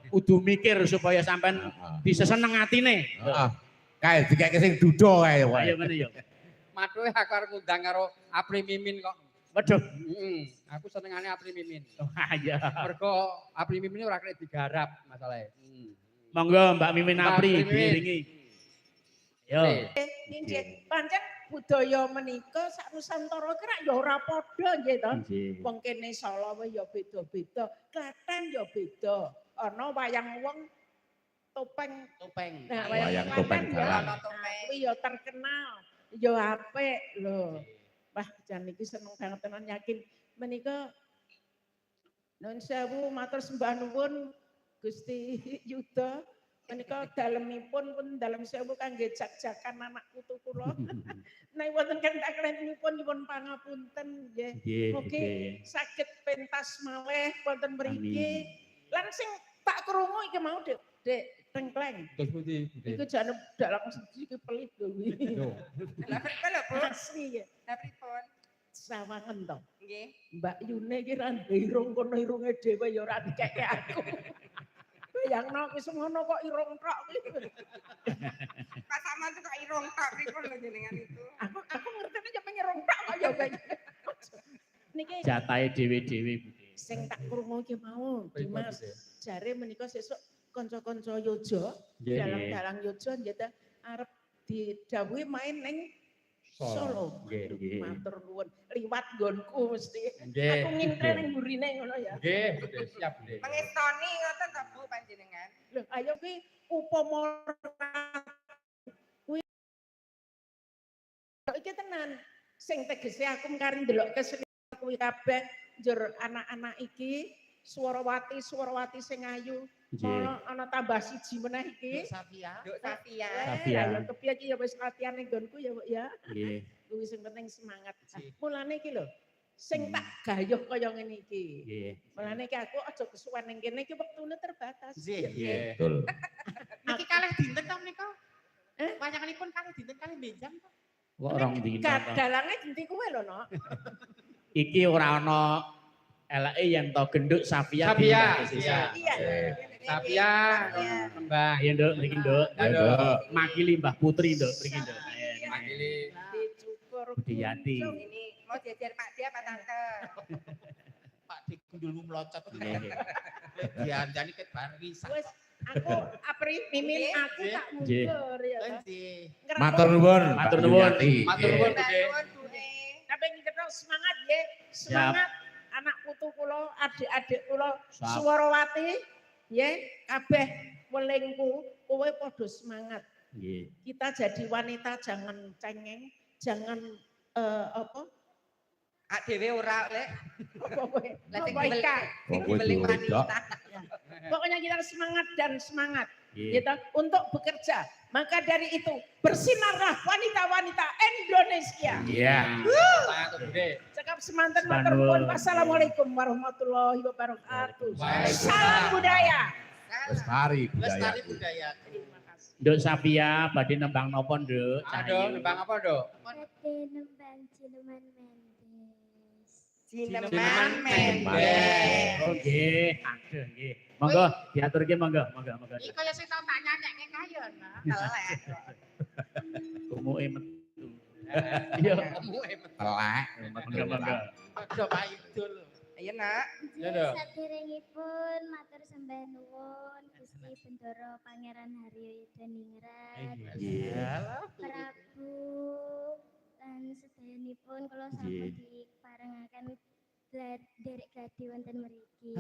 kudu mikir supaya sampean diseseneng atine. Heeh. Kae dikek sing duda kae wae. Ayo ngene ya. Mathuke aku arep ngundang karo Apri Mimin kok. Waduh. Aku senengane Apri Mimin. Oh iya. Mergo Apri Mimin ora kena digarap masalahe. Monggo Mbak Mimin Mbak Apri Mimin. diiringi. Yo. Nggih, pancen budaya menika sak Nusantara ki rak ya ora padha nggih to. Nggih. Wong kene Solo wae ya beda-beda, Klaten ya beda. Ana wayang wong topeng. Nah, Wayang topeng ya dalang. kuwi ya terkenal, ya apik lho. Wah, jan iki seneng banget tenan yakin menika Nuwun sewu matur sembah nuwun Gusti Yuda. Menika dalemipun pun dalem sewu kangge jak-jakan anak putu kula. Nek wonten kentak kelenipun nyuwun pangapunten nggih. Mugi saged pentas malih wonten mriki. Lan sing tak krungu iki mau Dek Tengkleng. Terus pundi? Iku jane dalang siji iki pelit lho kuwi. Lah pripun lho, Bu? Asli ya. Lah pripun? Sawangen to. Nggih. Mbak Yune iki ra irung kono irunge dhewe ya ora dikeke aku. Bayangno wis ngono kok irung tok kuwi. Pak Saman tuh kok irung tok pripun lho jenengan itu. Aku ngertine ya pengen irung tok kok ya Mbak. Niki Jatahe dhewe-dhewe Bude. sing tak krungu iki mau Dimas jare menika sesuk kanca-kanca Yojo dalang Yojo nggih arep didhawuhi main ning Solo. Nggih. Matur nuwun liwat nggonku mesti. Nggih. Aku ngintre ning burine ngono ya. Nggih, Bude, siap Bude. Mengestoni ngoten to Bu panjenengan. Lho ayo kuwi upama kuwi iki tenan sing tegese aku mengkari ndelok kesenian kuwi kabeh njur anak-anak iki Swarawati sing ayu. Ana tambah siji meneh iki. Safia. Duk Safia. Ya kepiye iki ya wis latihan ning nggonku ya, Bu ya. Nggih. Kuwi sing penting semangat. Mulane iki lho sing tak gayuh kaya ngene iki. Nggih. Mulane iki aku aja kesuwen ning kene iki wektune terbatas. Nggih. Betul. Niki kalih dinten to menika? Wayanganipun kalih dinten kalih benjang to? Kok rong dina. Dalange endi kuwe lho, Nok? Iki ora ana eleke yen to genduk Safia. Safia. Iya. Safia, Mbah. Ayo Nduk, mriki Nduk. Nduk. Makili Mbah Putri Nduk, mriki Nduk. Makili. Dicukur. Budiyati. Ini mau jejer Pak Dia Pak Tante. Pak Dikundulmu melocot. Nggih. Diandani ket barisan. Wis aku Apri Mimin aku tak mundur ya. Toh. Matur nuwun. Matur nuwun. Matur nuwun Bude. Tapi kita semangat ya. Semangat anak putu kula, adik-adik kula Swarawati ya kabeh welingku kowe padha semangat. Nggih. Kita jadi wanita jangan cengeng, jangan apa? Ak dhewe ora lek. Apa kowe? Lah sing Apa ika? dibeli wanita. Pokoknya kita semangat dan semangat Nggih. gitu untuk bekerja. Maka dari itu bersinarlah wanita-wanita Indonesia. Iya. Matur Bude. Cekap semanten Selamat. matur nuwun. Wassalamualaikum warahmatullahi wabarakatuh. Salam budaya. Lestari Lestari budaya. budaya. Terima kasih. Nduk Safia badhe nembang napa Nduk? Aduh, nembang apa, Dok? Badhe nembang Cileman Mendes. Cineman Mendes. Oh nggih. Aduh nggih. Monggo diaturke monggo. Iki kaya sing tau tak nyanyikke kayon, Telek. Umuke metu. Iya. Telek. Monggo. Aja Pak Idul. Ayo, Nak. Ya, Dok. Saderengipun matur sembah nuwun Gusti Bendoro Pangeran Haryo Yudhaningrat. Iya. Prabu lan sedayanipun kula Nggih. sampun diparengaken derek gadi wonten mriki.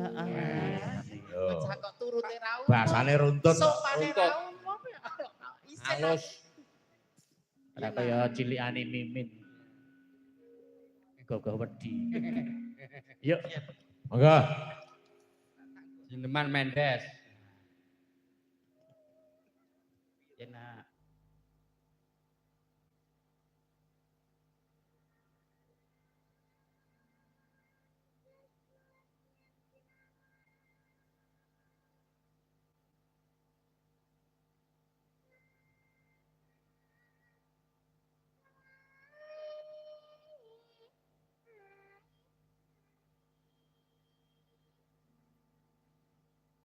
Yo. Kok turute rau. Bahasane runtut. Sopane Runtut. rau apa ya? Isen. Halus. Ora kaya cilikane Mimin. Gogo wedi. Yuk. Monggo. Cineman Mendes.